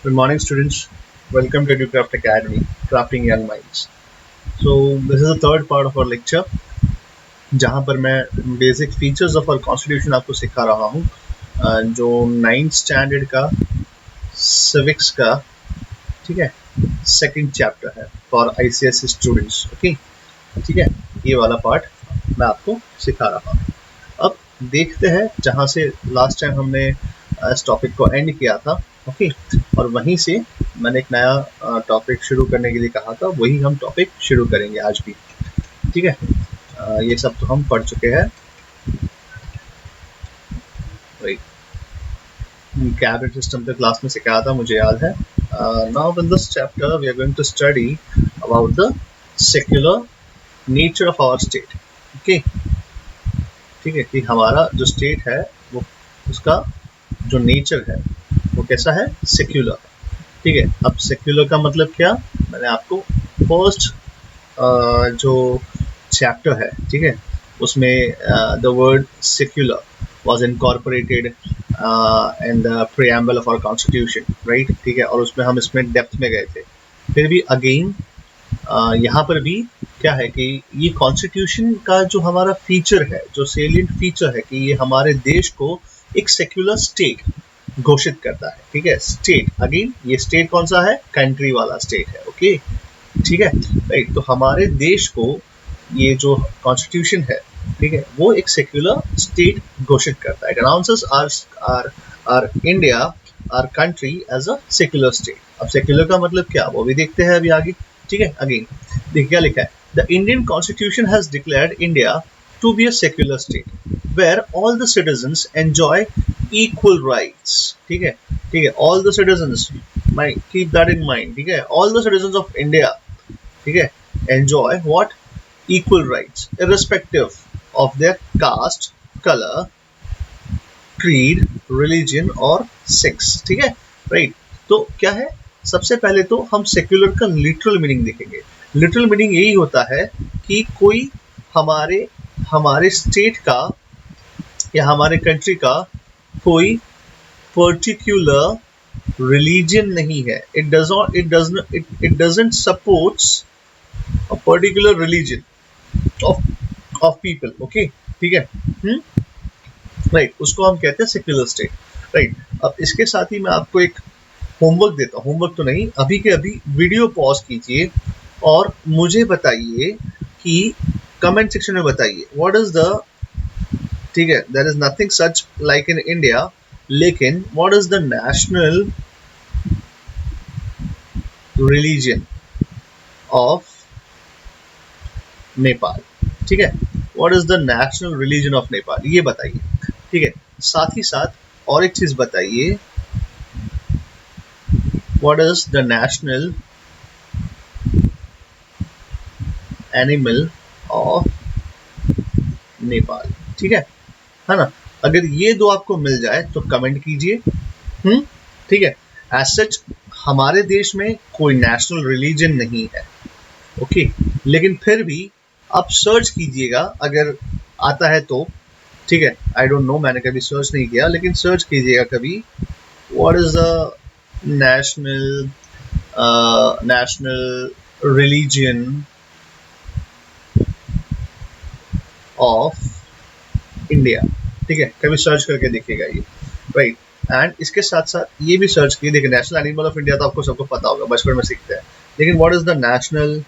Good morning, students. Welcome to EduCraft Academy, Crafting Young Minds. So, this is the third part of our lecture, जहाँ पर मैं basic features of our constitution आपको सिखा रहा हूँ, जो 9th स्टैंडर्ड का सिविक्स का, ठीक है, सेकंड चैप्टर है फॉर ICSE स्टूडेंट्स. ओके, ठीक है, ये वाला पार्ट मैं आपको सिखा रहा हूँ. अब देखते हैं जहाँ से लास्ट टाइम हमने इस टॉपिक को एंड किया था. ओके, और वहीं से मैंने एक नया टॉपिक शुरू करने के लिए कहा था, वही हम टॉपिक शुरू करेंगे आज भी. ठीक है, ये सब तो हम पढ़ चुके हैं. कैबिनेट सिस्टम पे क्लास में सिखाया था, मुझे याद है. Now in this chapter we are going to study about the secular nature of our state. Okay, ठीक है, कि हमारा जो स्टेट है वो उसका जो नेचर है वो कैसा है, सेक्युलर. ठीक है, अब सेक्युलर का मतलब क्या, मैंने आपको फर्स्ट जो चैप्टर है, ठीक है, उसमें the word secular was incorporated in the preamble of our constitution, right. ठीक है, और उसमें हम इसमें डेप्थ में गए थे. फिर भी अगेन यहाँ पर भी क्या है कि ये कॉन्स्टिट्यूशन का जो हमारा फीचर है, जो सेलिएंट फीचर है, कि ये हमारे देश को एक सेक्युलर स्टेट घोषित करता है. ठीक है, स्टेट, अगेन ये स्टेट कौन सा है, कंट्री वाला स्टेट है. ओके, ठीक है, राइट. तो हमारे देश को ये जो कॉन्स्टिट्यूशन है, ठीक है, वो एक सेक्युलर स्टेट घोषित करता है. It announces our India, our country as a secular state. अब सेक्युलर का मतलब क्या, वो भी देखते हैं अभी आगे. ठीक है, अगेन देखिए क्या लिखा है. The Indian constitution has declared India to be a secular state where all the citizens enjoy equal rights. ठीक है, ठीक है, all the citizens, keep that in mind. ठीक है, all the citizens of India, ठीक है, enjoy what, equal rights irrespective of their caste, color, creed, religion or sex. ठीक है, right. तो क्या है, सबसे पहले तो हम सेक्युलर का लिटरल मीनिंग देखेंगे. लिटरल मीनिंग यही होता है कि कोई हमारे स्टेट का या हमारे कंट्री का कोई पर्टिकुलर रिलीजन नहीं है. It doesn't supports a particular religion of people. Okay, ठीक है, राइट. उसको हम कहते हैं सेक्युलर स्टेट, राइट. अब इसके साथ ही मैं आपको एक होमवर्क देता हूँ. होमवर्क तो नहीं, अभी के अभी वीडियो पॉज कीजिए और मुझे बताइए कि कमेंट सेक्शन में बताइए व्हाट इज द, ठीक है, there is nothing such like in India, लेकिन what is the national religion of Nepal. ठीक है, what is the national religion of Nepal, ये बताइए. ठीक है, साथ ही साथ और एक चीज बताइए, what is the national animal of Nepal. ठीक है ना. अगर ये दो आपको मिल जाए तो कमेंट कीजिए. ठीक है, एज सच हमारे देश में कोई नेशनल रिलीजन नहीं है. ओके, लेकिन फिर भी आप सर्च कीजिएगा अगर आता है तो. ठीक है, आई डोंट नो, मैंने कभी सर्च नहीं किया, लेकिन सर्च कीजिएगा कभी, what is the national religion of India. ठीक है, कभी सर्च करके देखिएगा ये, राइट. एंड इसके साथ साथ ये भी सर्च कीजिए. देखिए, नेशनल एनिमल ऑफ इंडिया तो आपको सबको पता होगा, बचपन में सीखते हैं, लेकिन what is the national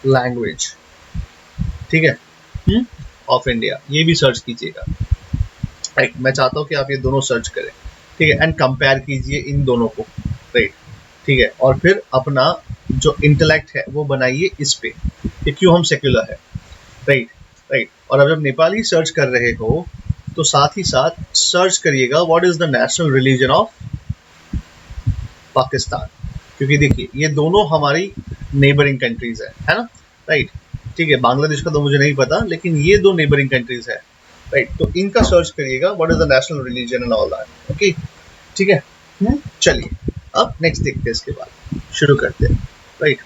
language, ठीक है, ऑफ इंडिया, ये भी सर्च कीजिएगा. राइट, मैं चाहता हूँ कि आप ये दोनों सर्च करें. ठीक है, एंड कंपेयर कीजिए इन दोनों को, राइट. ठीक है, और फिर अपना जो इंटेलेक्ट है वो बनाइए इस पे कि क्यों हम सेक्युलर है, राइट, राइट. और जब नेपाली सर्च कर रहे हो तो साथ ही साथ सर्च करिएगा what is the national religion of Pakistan, क्योंकि देखिए ये दोनों हमारी नेबरिंग कंट्रीज है ना, राइट. ठीक है, बांग्लादेश का तो मुझे नहीं पता, लेकिन ये दो नेबरिंग कंट्रीज है, राइट. तो इनका सर्च करिएगा what is the national religion and all that. Okay, ठीक है, चलिए अब नेक्स्ट देखते हैं, इसके बाद शुरू करते हैं, राइट.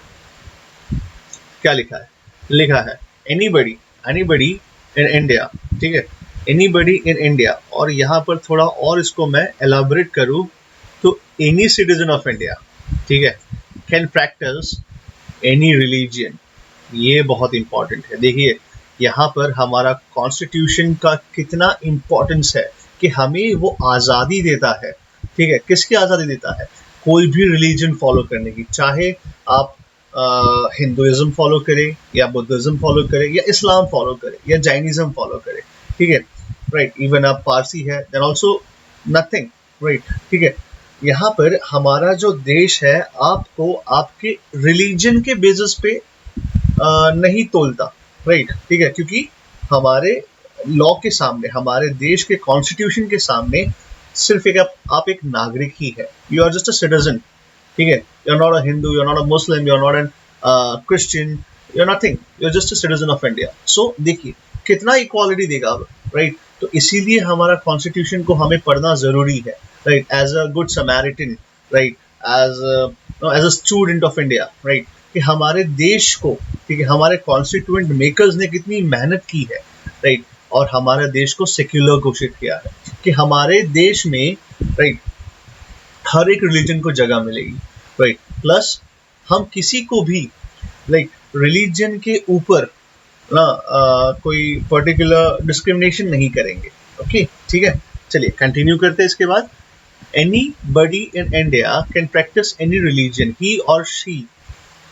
क्या लिखा है, लिखा है एनीबडी इन इंडिया. ठीक है, एनीबडी इन इंडिया, और यहाँ पर थोड़ा और इसको मैं एलाबोरेट करूँ तो एनी सिटीजन ऑफ इंडिया, ठीक है, कैन प्रैक्टिस एनी रिलीजियन। ये बहुत इंपॉर्टेंट है। देखिए यहाँ पर हमारा कॉन्स्टिट्यूशन का कितना इंपॉर्टेंस है कि हमें वो आज़ादी देता है, ठीक है, किसकी आज़ादी देता है, कोई भी रिलीजन फॉलो करने की, चाहे आप हिंदुइज्म फॉलो करें या बुद्धिज्म फॉलो करें या इस्लाम फॉलो करें या जैनिज्म फॉलो करें, ठीक है, राइट, इवन आप पारसी है देन ऑल्सो नथिंग, राइट, ठीक है। यहाँ पर हमारा जो देश है आपको आपके रिलीजन के बेसिस पे नहीं तोलता, राइट, ठीक है, क्योंकि हमारे लॉ के सामने, हमारे देश के कॉन्स्टिट्यूशन के सामने सिर्फ आप एक नागरिक ही है। You are just a citizen, ठीक है, you are not a Hindu, you are not a Muslim, you are not an Christian, you are nothing, you are just a citizen of India. So देखिए कितना इक्वालिटी देगा अब, right. तो इसीलिए हमारा constitution को हमें पढ़ना जरूरी है, right, as a good Samaritan, right, as a student of India, right, कि हमारे देश को, ठीक है, हमारे कॉन्स्टिट्यूएंट मेकर्स ने कितनी मेहनत की है, राइट, और हमारे देश को सेक्युलर घोषित किया है कि हमारे देश में, राइट, हर एक रिलीजन को जगह मिलेगी, राइट, प्लस हम किसी को भी, लाइक, रिलीजन के ऊपर ना कोई पर्टिकुलर डिस्क्रिमिनेशन नहीं करेंगे। ओके, ठीक है, चलिए कंटिन्यू करते हैं इसके बाद। Anybody in India can practice any religion he or she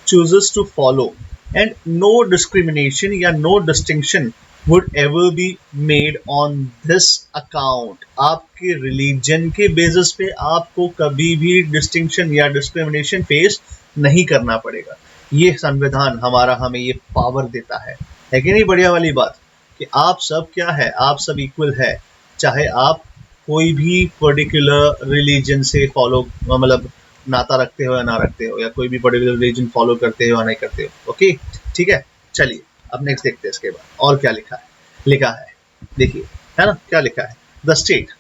chooses to follow, and no discrimination या no distinction would ever be made on this account। आपके रिलीजन के बेसिस पे आपको कभी भी डिस्टिंक्शन या डिस्क्रिमिनेशन फेस नहीं करना पड़ेगा। ये संविधान हमारा हमें ये पावर देता है कि नहीं? बढ़िया वाली बात कि आप सब क्या है, आप सब इक्वल है, चाहे आप कोई भी पर्टिकुलर रिलीजन से फॉलो मतलब नाता रखते हो या ना रखते हो, या कोई भी पर्टिकुलर रिलीजन फॉलो करते हो या नहीं करते हो। ओके, ठीक है, चलिए अब नेक्स्ट देखते हैं इसके बाद और क्या लिखा है। लिखा है, देखिए, है ना, क्या लिखा है, द स्टेट,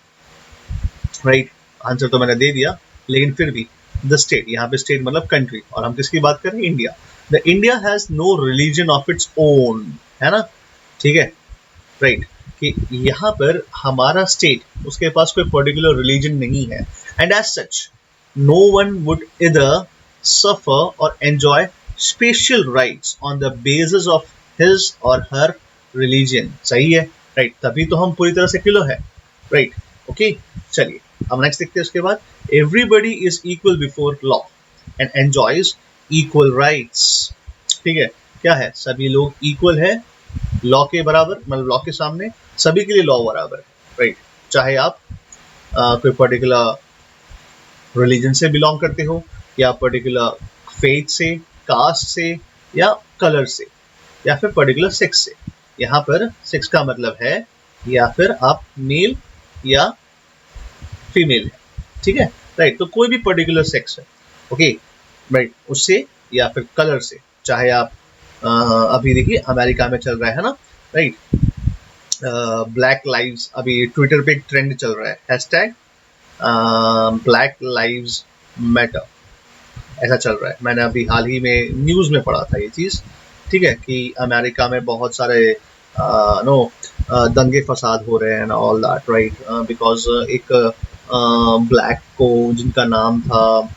राइट, आंसर तो मैंने दे दिया, लेकिन फिर भी द स्टेट, यहाँ पे स्टेट मतलब कंट्री, और हम किसकी बात कर रहे हैं, India. The India has no religion of its own, है ना, ठीक है, राइट, कि यहाँ पर हमारा स्टेट, उसके पास कोई पर्टिकुलर रिलीजन नहीं है, and as such no one would either suffer or enjoy special rights on the basis of his or her religion. सही है, राइट, तभी तो हम पूरी तरह से सेक्युलर है, राइट, ओके। चलिए अब नेक्स्ट देखते हैं उसके बाद। Everybody is equal before law and enjoys equal rights, ठीक है, क्या है, सभी लोग इक्वल है लॉ के बराबर, मतलब लॉ के सामने सभी के लिए लॉ बराबर है, राइट, चाहे आप कोई पर्टिकुलर रिलीजन से बिलोंग करते हो, या पर्टिकुलर फेथ से, कास्ट से, या कलर से, या फिर पर्टिकुलर सेक्स से। यहाँ पर सेक्स का मतलब है या फिर आप मेल या फीमेल है, ठीक है, राइट, तो कोई भी पर्टिकुलर सेक्स है, ओके, राइट, उससे या फिर कलर से, चाहे आप अभी देखिए अमेरिका में चल रहा है ना, राइट, ब्लैक लाइव्स, अभी ट्विटर पे एक ट्रेंड चल रहा है, हैशटैग ब्लैक लाइव्स मैटर, ऐसा चल रहा है। मैंने अभी हाल ही में न्यूज़ में पढ़ा था ये चीज़, ठीक है, कि अमेरिका में बहुत सारे दंगे फसाद हो रहे हैं ना, ऑल दैट, राइट, बिकॉज एक ब्लैक को जिनका नाम था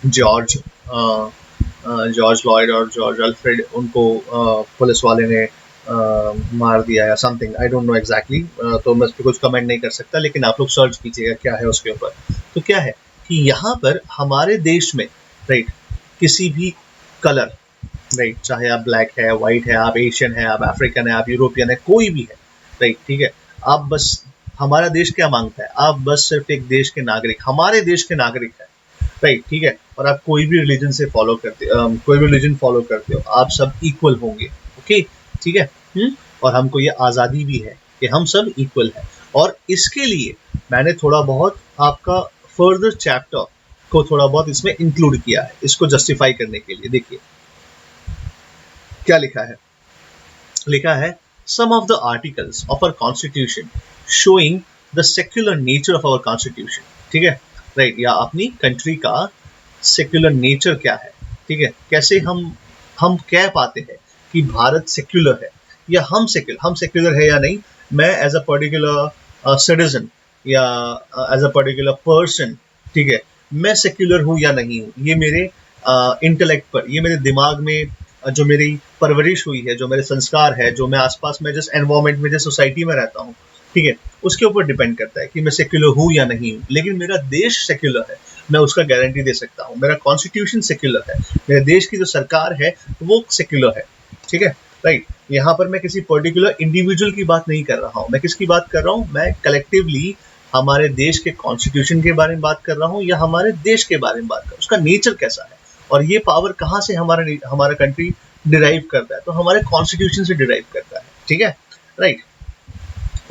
जॉर्ज लॉयड और जॉर्ज अल्फ्रेड, उनको पुलिस वाले ने मार दिया या something, I don't know exactly, तो मैं उस पर कुछ कमेंट नहीं कर सकता, लेकिन आप लोग सर्च कीजिएगा क्या है उसके ऊपर। तो क्या है कि यहाँ पर हमारे देश में, राइट, किसी भी कलर, राइट, चाहे आप ब्लैक है, वाइट है, आप एशियन है, आप अफ्रीकन है, आप यूरोपियन है, कोई भी है, राइट, ठीक है, आप बस, हमारा देश क्या मांगता है, आप बस सिर्फ एक देश के नागरिक, हमारे देश के नागरिक है, राइट, ठीक है, और आप कोई भी रिलीजन से फॉलो करते कोई भी रिलीजन फॉलो करते हो, आप सब इक्वल होंगे, ओके, ठीक है, और हमको ये आज़ादी भी है कि हम सब इक्वल है। और इसके लिए मैंने थोड़ा बहुत आपका फर्दर चैप्टर को थोड़ा बहुत इसमें इंक्लूड किया है, इसको जस्टिफाई करने के लिए। देखिए क्या लिखा है, लिखा है some of the articles of our constitution showing the secular nature of our constitution, ठीक है, राइट, या अपनी कंट्री का सेक्युलर नेचर क्या है, ठीक है, कैसे हम कह पाते हैं कि भारत सेक्युलर है, या हम सेक्युलर है या नहीं, मैं एज अ पर्टिकुलर सिटीजन या एज अ पर्टिकुलर पर्सन, ठीक है, मैं सेक्युलर हूँ या नहीं हूँ, ये मेरे इंटेलेक्ट पर, ये मेरे दिमाग में जो मेरी परवरिश हुई है, जो मेरे संस्कार है, जो मैं आसपास में जिस एनवायरमेंट में, जिस सोसाइटी में रहता हूँ, ठीक है, उसके ऊपर डिपेंड करता है कि मैं सेक्युलर हूँ या नहीं हूँ। लेकिन मेरा देश सेक्युलर है, मैं उसका गारंटी दे सकता हूँ। मेरा कॉन्स्टिट्यूशन सेक्युलर है, मेरे देश की जो सरकार है वो सेक्युलर है, ठीक है, राइट। यहाँ पर मैं किसी पर्टिकुलर इंडिविजुअल की बात नहीं कर रहा हूँ, मैं किसकी बात कर रहा हूँ, मैं कलेक्टिवली हमारे देश के कॉन्स्टिट्यूशन के बारे में बात कर रहा हूँ, या हमारे देश के बारे में बात कर रहा हूँ, उसका नेचर कैसा है, और ये पावर कहाँ से हमारा कंट्री डिराइव करता है, तो हमारे कॉन्स्टिट्यूशन से डिराइव करता है, ठीक है, राइट।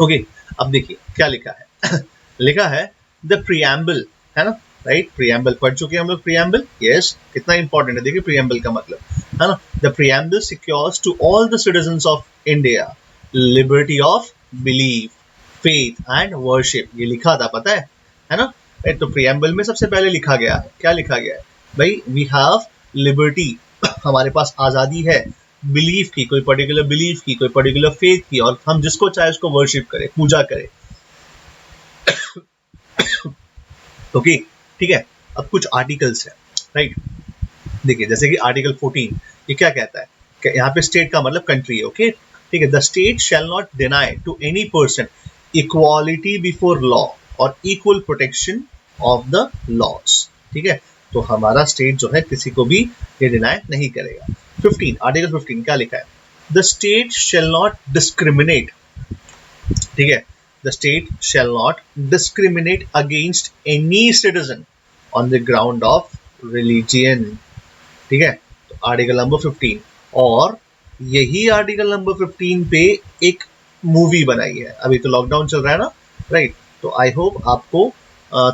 ओके, अब देखिए क्या लिखा है लिखा है द प्रीएम्बल, है ना, राइट, प्रीएम्बल पढ़ चुके हैं हम लोग, प्रीएम्बल, यस, कितना इंपॉर्टेंट है, देखिए प्रीएम्बल का मतलब, है ना, the preamble secures to all the citizens of India liberty of belief, faith and worship, ये लिखा था, पता है ना, राइट। तो प्रीएम्बल में सबसे पहले लिखा गया है, क्या लिखा गया है भाई, वी हैव लिबर्टी, हमारे पास आजादी है, बिलीफ की, कोई पर्टिकुलर बिलीफ की, कोई पर्टिकुलर फेथ की, और हम जिसको चाहे उसको वर्शिप करें, पूजा करें, ओके, ठीक है। अब कुछ आर्टिकल्स है, राइट, देखिए जैसे कि आर्टिकल 14, ये क्या कहता है, यहाँ पे स्टेट का मतलब कंट्री है, ओके, ठीक है, the state shall not deny to any person equality before law or equal protection of the laws, ठीक है, तो हमारा स्टेट जो है किसी को भी ये डिनाई नहीं करेगा। 15, आर्टिकल 15 क्या लिखा है, the state shall not discriminate, ठीक है, the state shall not discriminate against any citizen on the ground of religion, ठीक है, तो आर्टिकल नंबर 15, और यही आर्टिकल नंबर 15 पे एक मूवी बनाई है, अभी तो लॉकडाउन चल रहा है ना, राइट, तो आई होप आपको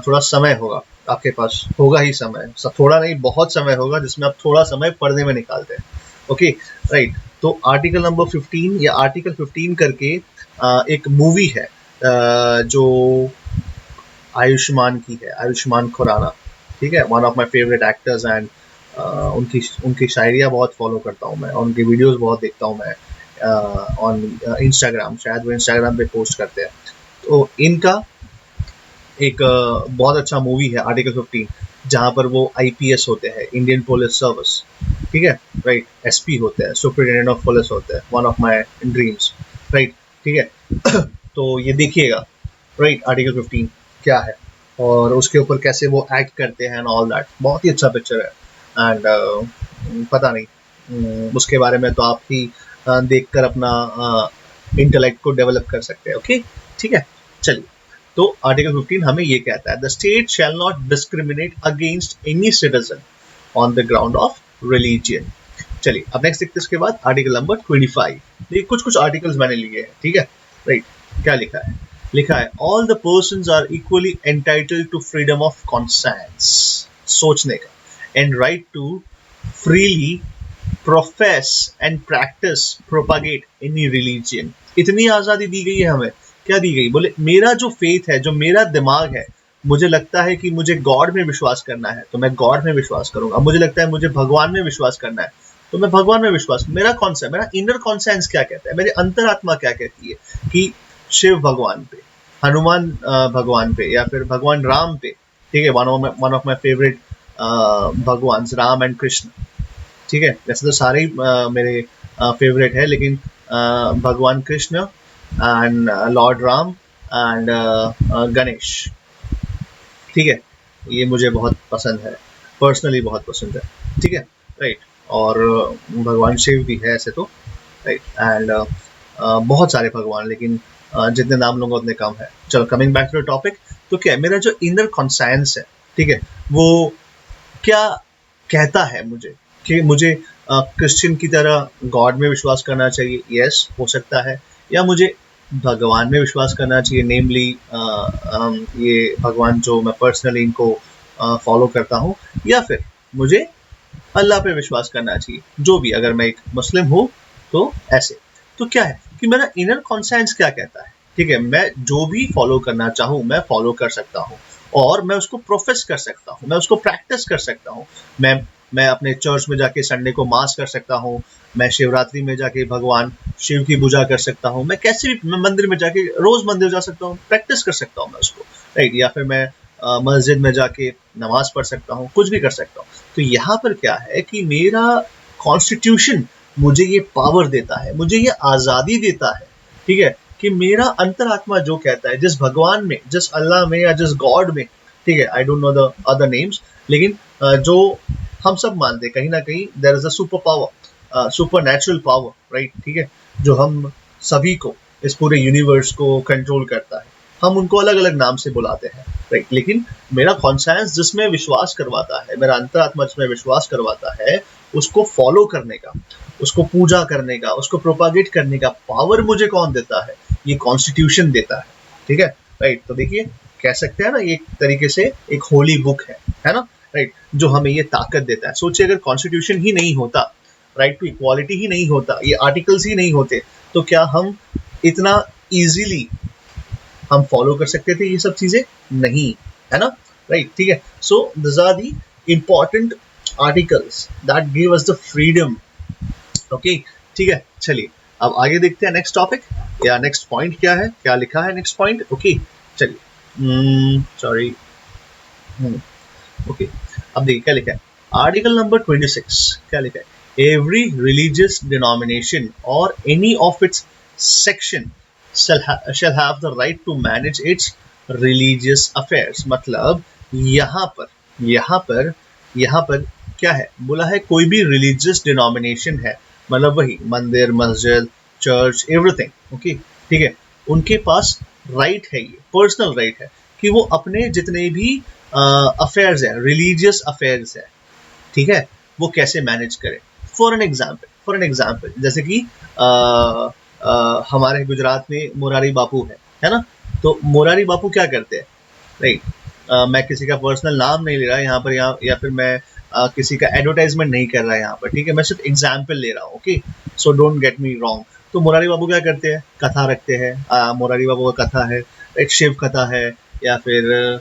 थोड़ा समय होगा, आपके पास होगा ही समय, सब थोड़ा नहीं बहुत समय होगा जिसमें आप थोड़ा समय पढ़ने में निकालते हैं, ओके, राइट। तो आर्टिकल नंबर 15 या आर्टिकल 15 करके एक मूवी है जो आयुष्मान की है, आयुष्मान खुराना, ठीक है, one of my favourite actors, and उनकी शायरियाँ बहुत फॉलो करता हूँ मैं, उनकी वीडियोस बहुत देखता हूँ मैं ऑन इंस्टाग्राम, शायद वो इंस्टाग्राम पे पोस्ट करते हैं, तो इनका एक बहुत अच्छा मूवी है आर्टिकल 15, जहाँ पर वो IPS होते हैं, इंडियन पुलिस सर्विस, ठीक है, राइट, SP होते हैं, सुपरिटेंडेंट ऑफ पुलिस होते हैं, one of my dreams, right, ठीक है तो ये देखिएगा, राइट, आर्टिकल 15 क्या है और उसके ऊपर कैसे वो एक्ट करते हैं, ऑल दैट, बहुत ही अच्छा पिक्चर है, एंड पता नहीं उसके बारे में तो आप ही देखकर अपना इंटेलेक्ट को डेवलप कर सकते हैं, ओके, ठीक है, चलिए, तो आर्टिकल 15 हमें ये कहता है, the state shall not discriminate against any citizen on the ground of religion. चलिए अब नेक्स्ट देखते हैं इसके बाद आर्टिकल नंबर 25, देखिए कुछ आर्टिकल्स मैंने लिए हैं, ठीक है, राइट, क्या लिखा है, लिखा है all the persons are equally entitled to freedom of conscience, सोचने का, and right to freely profess and practice propagate any religion. इतनी आज़ादी दी गई है हमें, क्या दी गई, बोले मेरा जो फेथ है, जो मेरा दिमाग है, मुझे लगता है कि मुझे गॉड में विश्वास करना है तो मैं गॉड में विश्वास करूंगा, मुझे लगता है मुझे भगवान में विश्वास करना है तो मैं भगवान में विश्वास, मेरा कॉन्सेप्ट, मेरा इनर कॉन्सेंस क्या कहता है, मेरी अंतरात्मा क्या कहती है कि शिव भगवान पे, हनुमान भगवान पे, या फिर भगवान राम पे, ठीक है, वन ऑफ माई फेवरेट भगवान राम एंड कृष्ण, ठीक है, वैसे तो सारे ही मेरे फेवरेट है, लेकिन भगवान Krishna and Lord Ram and Ganesh, ठीक है, ये मुझे बहुत पसंद है, पर्सनली बहुत पसंद है, ठीक है, राइट, और भगवान शिव भी है ऐसे तो, राइट, एंड बहुत सारे भगवान, लेकिन जितने नाम लूंगा उतने कम है। चलो coming back to the topic, तो क्या है मेरा जो इनर कॉन्साइंस है, ठीक है, वो क्या कहता है मुझे कि मुझे क्रिश्चियन की तरह गॉड में विश्वास करना चाहिए, यस हो सकता है, या मुझे भगवान में विश्वास करना चाहिए, नेमली ये भगवान जो मैं पर्सनली इनको फॉलो करता हूँ, या फिर मुझे अल्लाह पे विश्वास करना चाहिए, जो भी, अगर मैं एक मुस्लिम हूँ तो ऐसे, तो क्या है कि मेरा इनर कॉन्सेंस क्या कहता है, ठीक है, मैं जो भी फॉलो करना चाहूँ मैं फॉलो कर सकता हूँ, और मैं उसको प्रोफेस कर सकता हूँ, मैं उसको प्रैक्टिस कर सकता हूँ, मैं अपने चर्च में जाके संडे को मास कर सकता हूँ, मैं शिवरात्रि में जाके भगवान शिव की पूजा कर सकता हूँ, मैं कैसे भी, मैं मंदिर में जाके रोज मंदिर जा सकता हूँ, प्रैक्टिस कर सकता हूँ मैं उसको, राइट, या फिर मैं मस्जिद में जाके नमाज पढ़ सकता हूँ, कुछ भी कर सकता हूँ। तो यहाँ पर क्या है कि मेरा कॉन्स्टिट्यूशन मुझे ये पावर देता है, मुझे ये आज़ादी देता है, ठीक है, कि मेरा अंतरात्मा जो कहता है, जिस भगवान में, जिस अल्लाह में या जिस गॉड में, ठीक है, I don't know the other names, लेकिन जो हम सब मानते हैं कहीं ना कहीं there is a super power, super natural power, right, ठीक है, जो हम सभी को, इस पूरे यूनिवर्स को कंट्रोल करता है। हम उनको अलग अलग नाम से बुलाते हैं, राइट, लेकिन मेरा कॉन्शियस जिसमें विश्वास करवाता है, मेरा अंतरात्मा जिसमें विश्वास करवाता है, उसको फॉलो करने का, उसको पूजा करने का, उसको प्रोपागेट करने का पावर मुझे कौन देता है? ये कॉन्स्टिट्यूशन देता है, ठीक है, राइट। तो देखिए, कह सकते हैं ना, एक तरीके से एक होली बुक है ना, राइट, जो हमें ये ताकत देता है। सोचिए अगर कॉन्स्टिट्यूशन ही नहीं होता, राइट टू इक्वालिटी ही नहीं होता, ये आर्टिकल्स ही नहीं होते, तो क्या हम इतना इजीली हम फॉलो कर सकते थे ये सब चीजें? नहीं, है ना, राइट, ठीक है। So this are the important articles that give us the freedom, okay, ठीक है। चलिए अब आगे देखते हैं नेक्स्ट टॉपिक, या नेक्स्ट पॉइंट क्या है, क्या लिखा है नेक्स्ट पॉइंट, ओके, चलिए, सॉरी, ओके, अब देखिए क्या लिखा है, आर्टिकल नंबर 26 क्या लिखा है, एवरी रिलीजियस डिनोमिनेशन और any of its section shall have the right to manage its religious affairs। मतलब यहाँ पर क्या है बोला है, कोई भी रिलीजियस डिनोमिनेशन है, मतलब वही मंदिर, मस्जिद, चर्च, एवरीथिंग, ओके, ठीक है, उनके पास राइट है, ये पर्सनल राइट है कि वो अपने जितने भी अफेयर्स है, रिलीजियस अफेयर्स है, ठीक है, वो कैसे मैनेज करें। फॉर एन एग्जाम्पल जैसे कि हमारे गुजरात में मोरारी बापू है ना, तो मोरारी बापू क्या करते हैं, राइट, मैं किसी का पर्सनल नाम नहीं ले रहा यहाँ पर, या फिर मैं किसी का एडवर्टाइजमेंट नहीं कर रहा यहाँ पर, ठीक है, मैं सिर्फ एग्जाम्पल ले रहा हूँ, okay, so don't get me wrong. तो मोरारी बाबू क्या करते हैं, कथा रखते हैं, मोरारी बाबू का कथा है, एक शिव कथा है, या फिर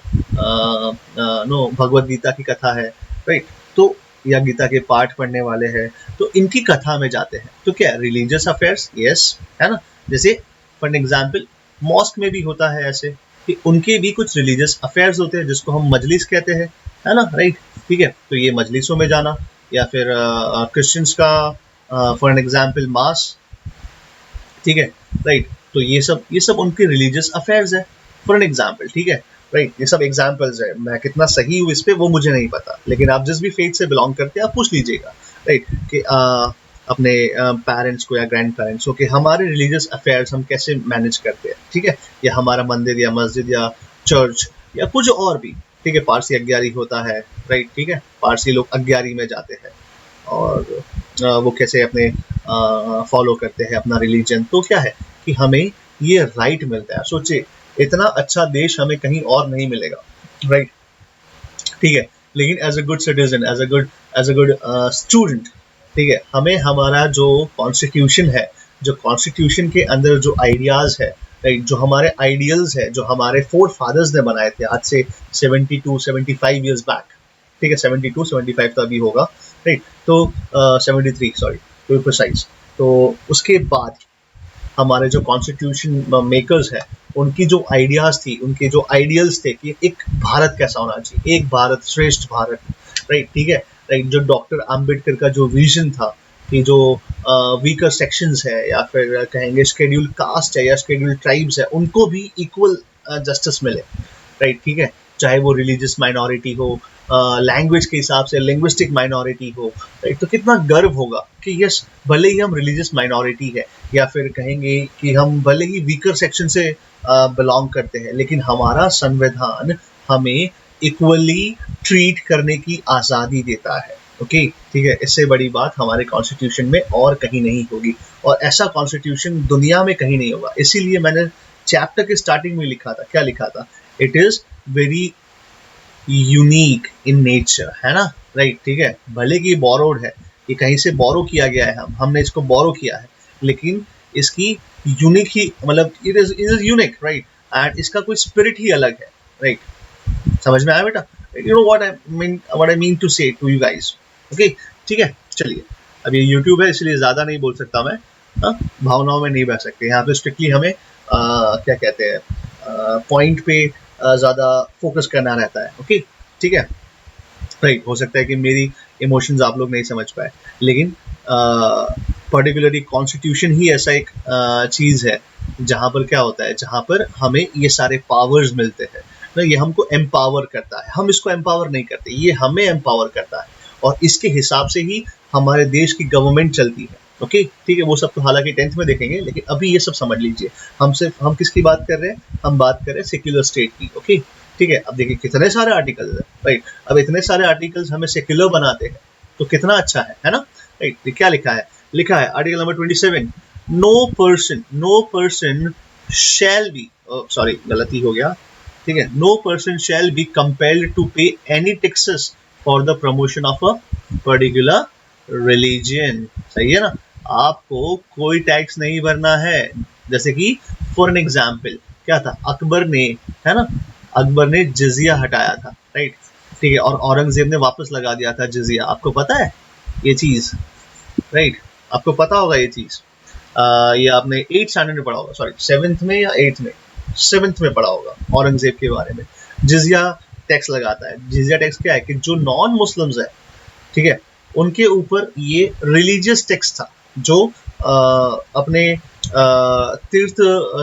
नो भगवत गीता की कथा है, राइट, तो या गीता के पाठ पढ़ने वाले हैं, तो इनकी कथा में जाते हैं। तो क्या रिलीजियस अफेयर्स, यस, है ना, जैसे फॉर एग्जाम्पल मॉस्क में भी होता है ऐसे कि उनके भी कुछ रिलीजियस अफेयर्स होते हैं जिसको हम मजलिस कहते हैं, है ना, राइट, ठीक है, तो ये मजलिसों में जाना, या फिर क्रिश्चियंस का फॉर एन एग्जाम्पल मास, ठीक है, राइट, तो ये सब उनके रिलीजियस अफेयर्स है फॉर एन एग्जाम्पल, ठीक है, राइट, ये सब एग्जाम्पल्स है। मैं कितना सही हूँ इस पे वो मुझे नहीं पता, लेकिन आप जिस भी फेथ से बिलोंग करते हैं आप पूछ लीजिएगा, राइट, कि अपने पेरेंट्स को या ग्रैंड पेरेंट्स को कि हमारे रिलीजियस अफेयर्स हम कैसे मैनेज करते हैं, ठीक है, या हमारा मंदिर या मस्जिद या चर्च या कुछ और भी, ठीक है, पारसी अग्यारी होता है, राइट, ठीक है, पारसी लोग अग्यारी में जाते हैं और वो कैसे अपने फॉलो करते हैं अपना रिलीजन। तो क्या है कि हमें ये राइट मिलता है। सोचिए इतना अच्छा देश हमें कहीं और नहीं मिलेगा, राइट, ठीक है, लेकिन as a good citizen, as a good student, ठीक है, हमें हमारा जो कॉन्स्टिट्यूशन है, जो कॉन्स्टिट्यूशन के अंदर जो आइडियाज है, राइट, जो हमारे आइडियल्स है, जो हमारे फोर फादर्स ने बनाए थे आज से 72-75 ईयर्स बैक, ठीक है, 72-75 तो अभी होगा, राइट, तो 73 सॉरी टू बी प्रिसाइज। तो उसके बाद हमारे जो कॉन्स्टिट्यूशन मेकर्स हैं, उनकी जो आइडियाज थी, उनके जो आइडियल्स थे कि एक भारत कैसा होना चाहिए, एक भारत श्रेष्ठ भारत, राइट, ठीक है, राइट, जो डॉक्टर आम्बेडकर का जो विजन था कि जो वीकर सेक्शंस है, या फिर कहेंगे शेड्यूल कास्ट है या शेड्यूल ट्राइब्स है, उनको भी इक्वल जस्टिस मिले, राइट, ठीक है, चाहे वो रिलीजियस माइनॉरिटी हो, लैंग्वेज के हिसाब से लिंग्विस्टिक माइनॉरिटी हो, राइट, तो कितना गर्व होगा कि यस, भले ही हम रिलीजियस माइनॉरिटी है, या फिर कहेंगे कि हम भले ही वीकर सेक्शन से बिलोंग करते हैं, लेकिन हमारा संविधान हमें इक्वली ट्रीट करने की आज़ादी देता है, ओके, ठीक है, इससे बड़ी बात हमारे कॉन्स्टिट्यूशन में और कहीं नहीं होगी, और ऐसा कॉन्स्टिट्यूशन दुनिया में कहीं नहीं होगा। इसीलिए मैंने चैप्टर के स्टार्टिंग में लिखा था, क्या लिखा था, it is very unique in nature, है ना, राइट, ठीक है, भले कि बोरोड है, ये कहीं से बोरो किया गया है, हमने इसको बोरो किया है, लेकिन इसकी यूनिक ही, मतलब it is unique, right, and इसका कोई स्पिरिट ही अलग है, राइट, समझ में आया बेटा, you know what I mean to say to you guys, okay, ठीक है। चलिए, अब ये यूट्यूब है इसलिए ज्यादा नहीं बोल सकता मैं, भावनाओं में नहीं बह सकते यहाँ पे, स्ट्रिक्टली हमें क्या कहते हैं, पॉइंट पे ज़्यादा फोकस करना रहता है। ओके, ठीक है, राइट। हो सकता है कि मेरी इमोशंस आप लोग नहीं समझ पाए, लेकिन पर्टिकुलरली कॉन्स्टिट्यूशन ही ऐसा एक चीज़ है जहाँ पर क्या होता है, जहाँ पर हमें ये सारे पावर्स मिलते हैं ना, ये हमको एम्पावर करता है। हम इसको एम्पावर नहीं करते, ये हमें एम्पावर करता है, और इसके हिसाब से ही हमारे देश की गवर्नमेंट चलती है। ओके, ठीक है, वो सब तो हालांकि 10th में देखेंगे, लेकिन अभी ये सब समझ लीजिए। हम किसकी बात कर रहे हैं? हम बात कर रहे हैं सेक्युलर स्टेट की। ओके, ठीक है, अब देखिए कितने सारे आर्टिकल्स हैं, राइट। अब इतने सारे आर्टिकल्स हमें सेक्युलर बनाते हैं तो कितना अच्छा है ना, राइट। क्या लिखा है? लिखा है article number 27, no person shall be, sorry गलती हो गया, ठीक है, no person shall be compelled to pay any taxes for the promotion of a particular religion. सही है ना, आपको कोई टैक्स नहीं भरना है। जैसे कि फॉर एन एग्जाम्पल क्या था, अकबर ने, है ना, अकबर ने जिजिया हटाया था, राइट, ठीक है, और औरंगजेब ने वापस लगा दिया था जिजिया। आपको पता है ये चीज, राइट, आपको पता होगा ये चीज। ये आपने 8th स्टैंडर्ड में पढ़ा होगा, सॉरी 7th में या 8th में, 7th में पढ़ा होगा औरंगजेब के बारे में। जिजिया टैक्स लगाता है। जिजिया टैक्स क्या है कि जो नॉन मुस्लिम्स है, ठीक है, उनके ऊपर ये रिलीजियस टैक्स था, जो अपने तीर्थ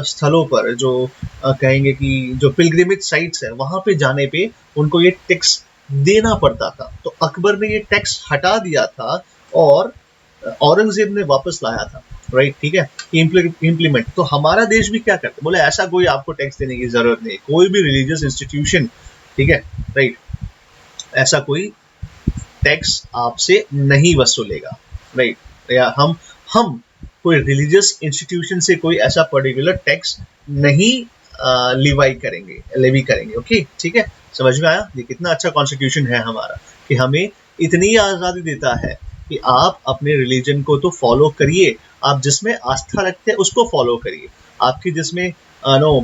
स्थलों पर, जो कहेंगे कि जो पिलग्रिमेज साइट्स है, वहां पे जाने पे उनको ये टैक्स देना पड़ता था। तो अकबर ने ये टैक्स हटा दिया था और औरंगजेब ने वापस लाया था, राइट, ठीक है, इम्प्लीमेंट। तो हमारा देश भी क्या करता है, बोले ऐसा कोई आपको टैक्स देने की जरूरत नहीं, कोई भी रिलीजियस इंस्टीट्यूशन, ठीक है, राइट, ऐसा कोई टैक्स आपसे नहीं वसूलेगा, राइट। या हम कोई रिलीजियस इंस्टीट्यूशन से कोई ऐसा पर्टिकुलर टैक्स नहीं लेवी करेंगे। ओके, ठीक है, समझ में आया? ये कितना अच्छा कॉन्स्टिट्यूशन है हमारा कि हमें इतनी आज़ादी देता है कि आप अपने रिलीजन को तो फॉलो करिए, आप जिसमें आस्था रखते हैं उसको फॉलो करिए, आपकी जिसमें no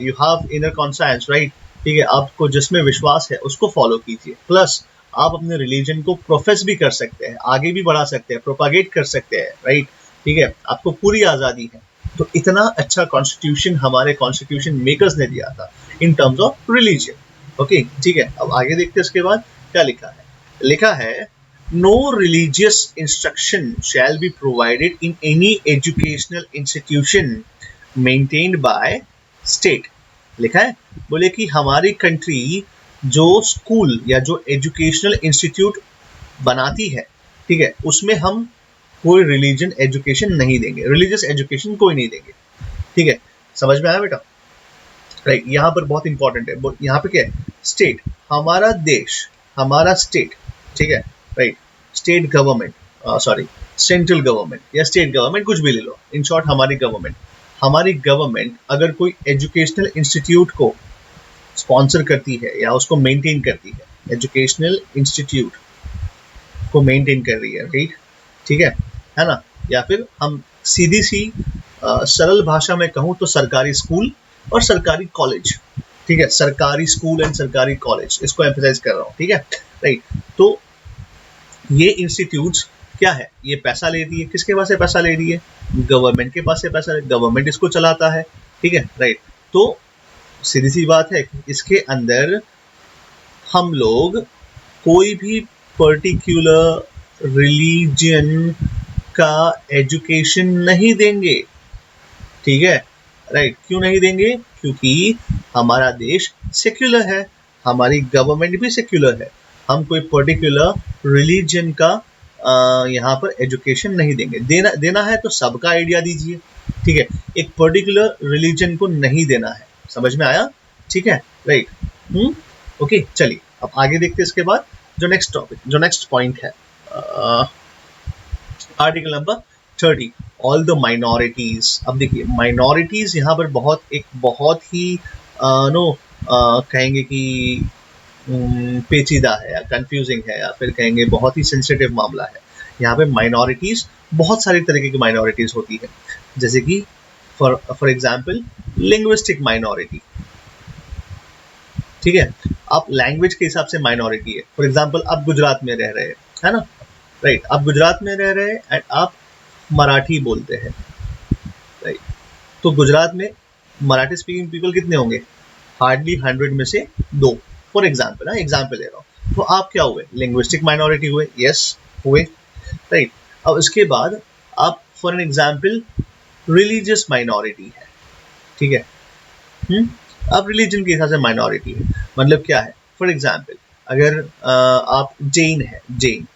you have inner conscience, right, ठीक है, आपको जिसमें विश्वास है उसको फॉलो कीजिए। प्लस आप अपने रिलीजन को प्रोफेस भी कर सकते हैं, आगे भी बढ़ा सकते हैं, प्रोपागेट कर सकते हैं, राइट, ठीक है, आपको पूरी आज़ादी है। तो इतना अच्छा कॉन्स्टिट्यूशन हमारे कॉन्स्टिट्यूशन मेकर्स ने दिया था in terms of religion. Okay, ठीक है, अब आगे देखते हैं इसके बाद क्या लिखा है। लिखा है no religious instruction shall be provided in any educational institution maintained by state. लिखा है, बोले कि हमारी कंट्री जो स्कूल या जो एजुकेशनल इंस्टीट्यूट बनाती है, ठीक है, उसमें हम कोई रिलीजन एजुकेशन नहीं देंगे, रिलीजियस एजुकेशन कोई नहीं देंगे। ठीक है, समझ में आया बेटा? राइट, यहाँ पर बहुत इंपॉर्टेंट है, यहाँ पे क्या है, स्टेट, हमारा देश, हमारा स्टेट, ठीक है, right, state government, sorry central government या स्टेट गवर्नमेंट, कुछ भी ले लो, इन शॉर्ट हमारी गवर्नमेंट अगर कोई एजुकेशनल इंस्टीट्यूट को स्पॉन्सर करती है या उसको मेंटेन करती है, एजुकेशनल इंस्टीट्यूट को मेंटेन कर रही है, राइट, ठीक है ना, या फिर हम सीधी सी सरल भाषा में कहूँ तो सरकारी स्कूल और सरकारी कॉलेज, ठीक है, सरकारी स्कूल एंड सरकारी कॉलेज, इसको एम्फसाइज कर रहा हूँ, ठीक है, राइट। तो ये इंस्टीट्यूट्स क्या है, ये पैसा ले रही है, किसके पास से पैसा ले रही है? गवर्नमेंट के पास से पैसा ले, गवर्नमेंट इसको चलाता है, ठीक है, राइट। तो सीधी सी बात है, इसके अंदर हम लोग कोई भी पर्टिकुलर रिलीजन का एजुकेशन नहीं देंगे, ठीक है, राइट। क्यों नहीं देंगे? क्योंकि हमारा देश सेक्युलर है, हमारी गवर्नमेंट भी सेक्युलर है, हम कोई पर्टिकुलर रिलीजन का यहाँ पर एजुकेशन नहीं देंगे। देना है तो सबका आइडिया दीजिए, ठीक है, एक पर्टिकुलर रिलीजन को नहीं देना है। समझ में आया? ठीक है, राइट, ओके, चलिए अब आगे देखते हैं। इसके बाद जो नेक्स्ट टॉपिक, जो नेक्स्ट पॉइंट है, article number 30, all the minorities. अब देखिए माइनॉरिटीज यहाँ पर बहुत ही कहेंगे कि पेचीदा है या कंफ्यूजिंग है, या फिर कहेंगे बहुत ही सेंसिटिव मामला है। यहाँ पे माइनॉरिटीज, बहुत सारी तरीके की माइनॉरिटीज होती है, जैसे कि फॉर एग्जाम्पल लिंग्विस्टिक माइनॉरिटी, ठीक है, आप लैंग्वेज के हिसाब से माइनॉरिटी है। फॉर एग्जाम्पल आप गुजरात में रह रहे हैं, है ना, राइट, आप गुजरात में रह रहे हैं एंड आप मराठी बोलते हैं, राइट, तो गुजरात में मराठी स्पीकिंग पीपल कितने होंगे? हार्डली 100 में से 2, फॉर एग्जाम्पल, एग्जाम्पल ले रहा हूँ। तो आप क्या हुए, लिंग्विस्टिक माइनॉरिटी हुए, यस हुए, राइट। अब इसके बाद आप for an example religious minority है, ठीक है। अब रिलीजन के हिसाब से माइनॉरिटी है, मतलब क्या है, फॉर एग्जाम्पल अगर आप जैन है, जैन,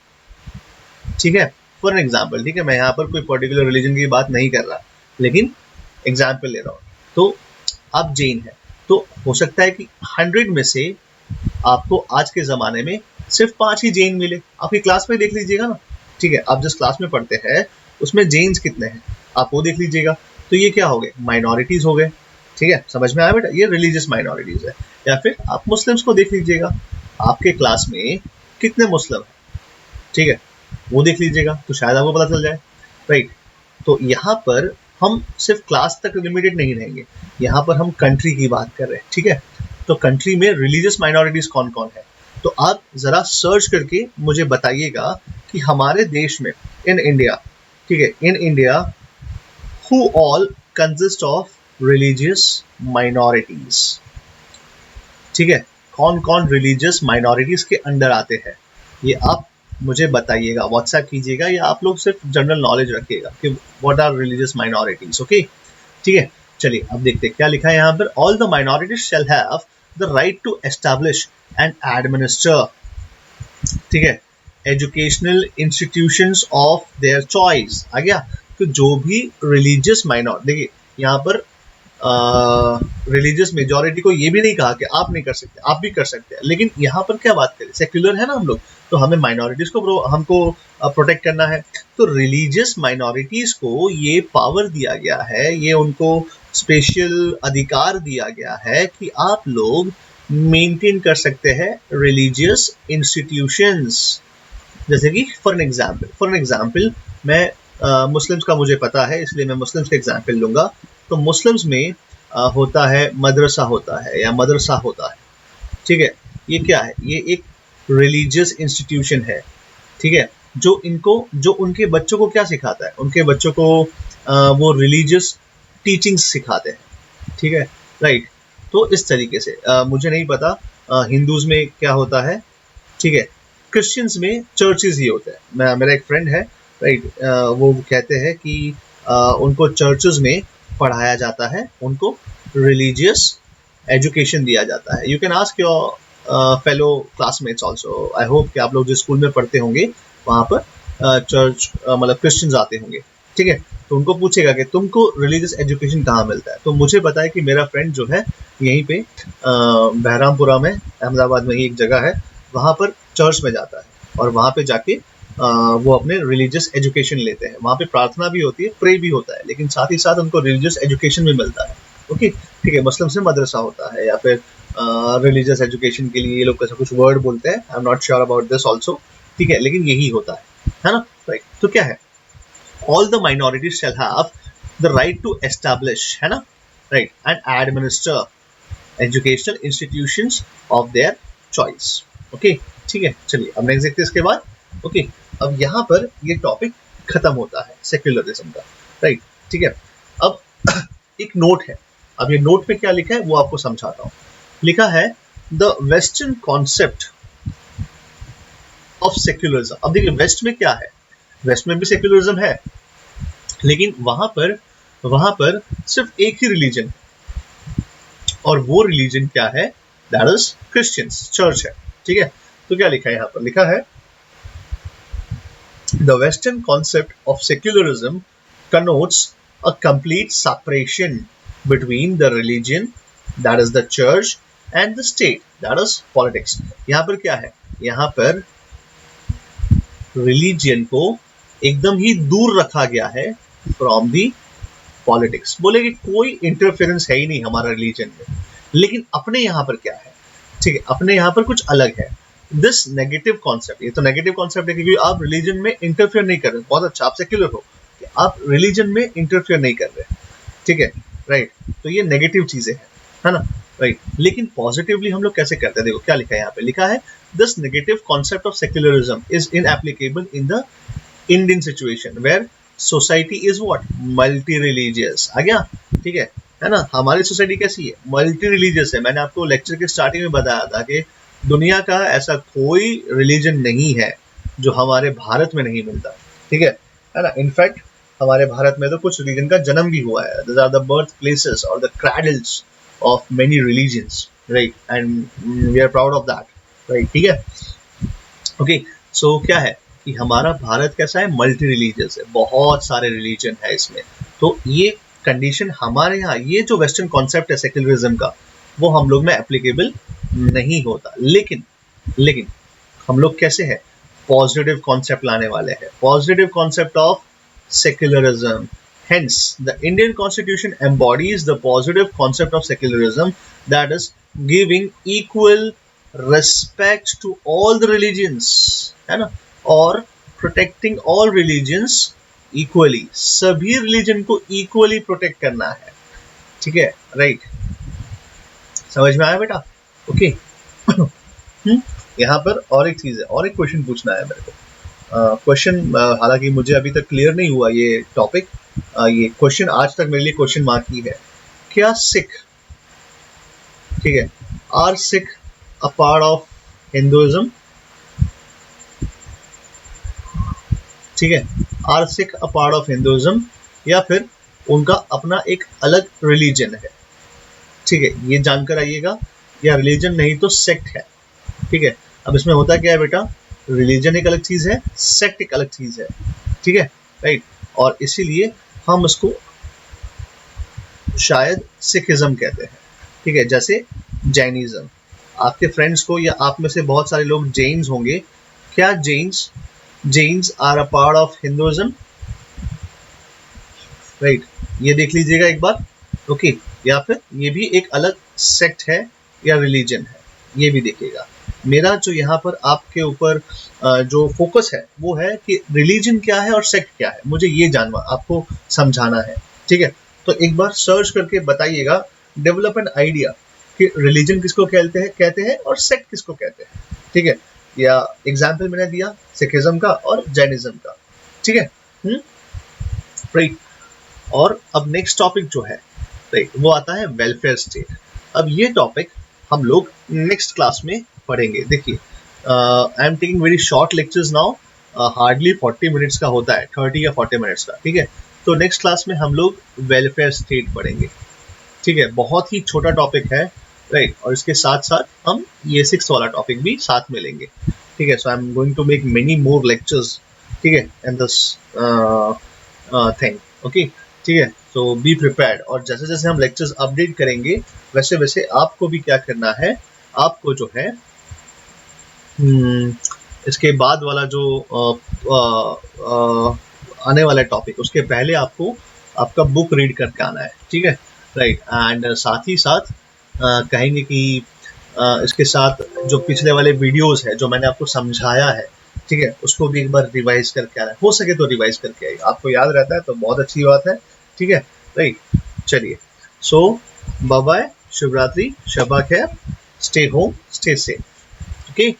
ठीक है, फॉर एग्जाम्पल, ठीक है, मैं यहाँ पर कोई पर्टिकुलर रिलीजन की बात नहीं कर रहा, लेकिन एग्जाम्पल ले रहा हूँ। तो आप जैन है, तो हो सकता है कि 100 में से आपको आज के ज़माने में सिर्फ 5 ही जैन मिले। आपकी क्लास में देख लीजिएगा ना, ठीक है, आप जिस क्लास में पढ़ते हैं उसमें जैन्स कितने हैं आप वो देख लीजिएगा। तो ये क्या हो गए, माइनॉरिटीज़ हो गए, ठीक है, समझ में आया बेटा, ये रिलीजियस माइनॉरिटीज़ है। या फिर आप मुस्लिम्स को देख लीजिएगा, आपके क्लास में कितने मुस्लिम हैं, ठीक है, वो देख लीजिएगा, तो शायद आपको पता चल जाए, राइट। तो यहाँ पर हम सिर्फ क्लास तक लिमिटेड नहीं रहेंगे, यहाँ पर हम कंट्री की बात कर रहे हैं, ठीक है। तो कंट्री में रिलीजियस माइनॉरिटीज कौन कौन है, तो आप जरा सर्च करके मुझे बताइएगा कि हमारे देश में, इन इंडिया, ठीक है, in India who all consist of religious minorities, ठीक है, कौन कौन रिलीजियस माइनॉरिटीज के अंडर आते हैं, ये आप मुझे बताइएगा, व्हाट्सएप कीजिएगा, या आप लोग सिर्फ जनरल नॉलेज रखिएगा कि what are religious minorities, okay, ठीक है। चलिए अब देखते हैं क्या लिखा है यहाँ पर, all the minorities shall have the right to establish and administer, ठीक है, educational institutions of their choice, आ गया। तो जो भी रिलीजियस माइनॉरिटी, देखिए यहाँ पर रिलीजियस मेजॉरिटी को ये भी नहीं कहा कि आप नहीं कर सकते, आप भी कर सकते हैं, लेकिन यहाँ पर क्या बात करें, सेक्युलर है ना हम लोग, तो हमें माइनॉरिटीज को हमको प्रोटेक्ट करना है। तो रिलीजियस माइनॉरिटीज को ये पावर दिया गया है, ये उनको स्पेशल अधिकार दिया गया है कि आप लोग मेंटेन कर सकते हैं रिलीजियस इंस्टीट्यूशंस, जैसे कि फॉर एन एग्जाम्पल मैं मुस्लिम्स का मुझे पता है इसलिए मैं मुस्लिम्स का एग्जाम्पल लूंगा। तो मुस्लिम्स में होता है मदरसा होता है या मदरसा होता है, ठीक है, ये क्या है, ये एक रिलीजियस इंस्टीट्यूशन है, ठीक है, जो उनके बच्चों को क्या सिखाता है, उनके बच्चों को वो रिलीजियस टीचिंग्स सिखाते हैं, ठीक है, राइट। तो इस तरीके से मुझे नहीं पता हिंदूज में क्या होता है, ठीक है, क्रिश्चियंस में चर्चेज ही होते हैं। मेरा एक फ्रेंड है, राइट, वो कहते हैं कि उनको चर्चेज में पढ़ाया जाता है, उनको रिलीजियस एजुकेशन दिया जाता है। You can ask your fellow classmates also, I hope कि आप लोग जिस स्कूल में पढ़ते होंगे वहाँ पर चर्च मतलब क्रिश्चियंस आते होंगे, ठीक है, तो उनको पूछेगा कि तुमको रिलीजियस एजुकेशन कहाँ मिलता है। तो मुझे पता है कि मेरा फ्रेंड जो है यहीं पे बहरामपुरा में, अहमदाबाद में ही एक जगह है, वहाँ पर चर्च में जाता है और वहाँ पे जाके वो अपने रिलीजियस एजुकेशन लेते हैं। वहाँ पे प्रार्थना भी होती है, प्रे भी होता है, लेकिन साथ ही साथ उनको रिलीजियस एजुकेशन भी मिलता है, ओके, ठीक है। मुस्लिम से मदरसा होता है या फिर रिलीजियस एजुकेशन के लिए ये लोग कैसा कुछ वर्ड बोलते हैं, I am not sure about this also, ठीक है, लेकिन यही होता है ना, राइट। तो क्या है, all the minorities shall have the right to establish, है ना, right, and administer educational institutions of their choice, okay, ठीक है। चलिए अब नेक्स्ट देखते हैं इसके बाद, ओके। अब यहाँ पर ये टॉपिक खत्म होता है सेक्युलरिज्म का, राइट, ठीक है। अब एक नोट है, अब ये नोट में क्या लिखा है वो आपको समझाता हूँ। लिखा है the western concept of secularism. अब देखिए वेस्ट में क्या है, वेस्ट में भी सेक्युलरिज्म है, लेकिन वहां पर सिर्फ एक ही रिलीजन, और वो रिलीजन क्या है, दैट इज क्रिश्चियंस, चर्च है, ठीक है। तो क्या लिखा है यहाँ पर, लिखा है the western concept of secularism connotes a complete separation between the religion, that is the church, and the state, that is politics। यहाँ पर क्या है, यहाँ पर रिलीजियन को एकदम ही दूर रखा गया है फ्रॉम दी पॉलिटिक्स। बोले कि कोई इंटरफेरेंस है ही नहीं हमारा रिलीजन में, लेकिन अपने यहाँ पर क्या है, ठीक है, अपने यहाँ पर कुछ अलग है। दिस नेगेटिव कॉन्सेप्ट, ये तो नेगेटिव कॉन्सेप्ट है क्योंकि आप रिलीजन में इंटरफेयर नहीं कर रहे, बहुत अच्छा, आप सेक्युलर हो, आप रिलीजन में इंटरफेयर नहीं कर रहे, ठीक है, राइट। तो ये नेगेटिव चीजें हैं, है ना, राइट। लेकिन पॉजिटिवली हम लोग कैसे करते हैं, देखो क्या लिखा है यहाँ पे, लिखा है this negative concept of secularism is inapplicable in the Indian situation where society is what, multi religious, आ गया, ठीक है, है ना। हमारी सोसाइटी कैसी है, मल्टी रिलीजियस है। मैंने आपको लेक्चर के स्टार्टिंग में बताया था कि दुनिया का ऐसा कोई रिलीजन नहीं है जो हमारे भारत में नहीं मिलता, ठीक है ना। इनफैक्ट हमारे भारत में तो कुछ रिलीजन का जन्म भी हुआ है। These are the birth places or the cradles of many religions, right? And we are proud of that, right? ठीक है, ओके। सो क्या है कि हमारा भारत कैसा है, मल्टी रिलीजियस है, बहुत सारे रिलीजन है इसमें। तो ये कंडीशन हमारे यहाँ, ये जो वेस्टर्न कॉन्सेप्ट है सेक्युलरिज्म का, वो हम लोग में एप्लीकेबल नहीं होता। लेकिन हम लोग कैसे हैं, पॉजिटिव कॉन्सेप्ट लाने वाले हैं, positive concept of secularism. Hence, the Indian Constitution embodies the positive concept of secularism, that is, giving equal respect to all the religions, है ना, और protecting all religions equally. सभी religion को equally protect करना है, ठीक है, right? समझ में आया बेटा? ओके। यहाँ पर और एक चीज है, और एक क्वेश्चन पूछना है मेरे को। क्वेश्चन हालांकि मुझे अभी तक क्लियर नहीं हुआ ये टॉपिक, ये क्वेश्चन आज तक मेरे लिए क्वेश्चन मार्क ही है। क्या सिख, ठीक है, are Sikh a part of Hinduism? ठीक है, are Sikh a part of Hinduism, या फिर उनका अपना एक अलग रिलीजन है? ठीक है, ये जानकर आइएगा। या रिलीजन नहीं तो सेक्ट है, ठीक है। अब इसमें होता क्या है बेटा, रिलीजन एक अलग चीज है, सेक्ट एक अलग चीज है, ठीक है, राइट। और इसीलिए हम उसको शायद सिखिज्म कहते हैं, ठीक है। जैसे जैनिज्म, आपके फ्रेंड्स को या आप में से बहुत सारे लोग जैन्स होंगे। क्या Jains are a part of Hinduism? Right, ये देख लीजिएगा एक बार, ओके। या फिर ये भी एक अलग सेक्ट है या रिलीजन है, ये भी देखिएगा। मेरा जो यहाँ पर आपके ऊपर जो फोकस है वो है कि रिलीजन क्या है और सेक्ट क्या है, मुझे ये जानना, आपको समझाना है, ठीक है। तो एक बार सर्च करके बताइएगा, डेवलप एन आइडिया कि रिलीजन किसको कहते हैं और सेक्ट किसको कहते हैं, ठीक है। या एग्जाम्पल मैंने दिया सिखिज्म का और जैनिज्म का, ठीक है, राइट। और अब नेक्स्ट टॉपिक जो है, राइट, वो आता है वेलफेयर स्टेट। अब ये टॉपिक हम लोग नेक्स्ट क्लास में पढ़ेंगे। देखिए, I am taking very short lectures now, hardly 40 minutes का होता है, 30 या 40 मिनट्स का, ठीक है। तो नेक्स्ट क्लास में हम लोग वेलफेयर स्टेट पढ़ेंगे, ठीक है। बहुत ही छोटा टॉपिक है, राइट। और इसके साथ साथ हम ये 6 वाला टॉपिक भी साथ में लेंगे, ठीक है। So I am going to make many more lectures, ठीक है, इन दिस थिंग, ओके, ठीक है। तो बी प्रिपेयर्ड। और जैसे जैसे हम लेक्चर्स अपडेट करेंगे वैसे वैसे आपको भी क्या करना है, आपको जो है इसके बाद वाला जो आने वाला टॉपिक, उसके पहले आपको आपका बुक रीड करके आना है, ठीक है, राइट। एंड साथ ही साथ कहेंगे कि इसके साथ जो पिछले वाले वीडियोस है जो मैंने आपको समझाया है, ठीक है, उसको भी एक बार रिवाइज करके आना है, हो सके तो रिवाइज करके आइए। आपको याद रहता है तो बहुत अच्छी बात है, ठीक है, राइट। चलिए, सो बाय बाय, शुभ रात्रि, शबा खैर, stay home, stay safe, okay.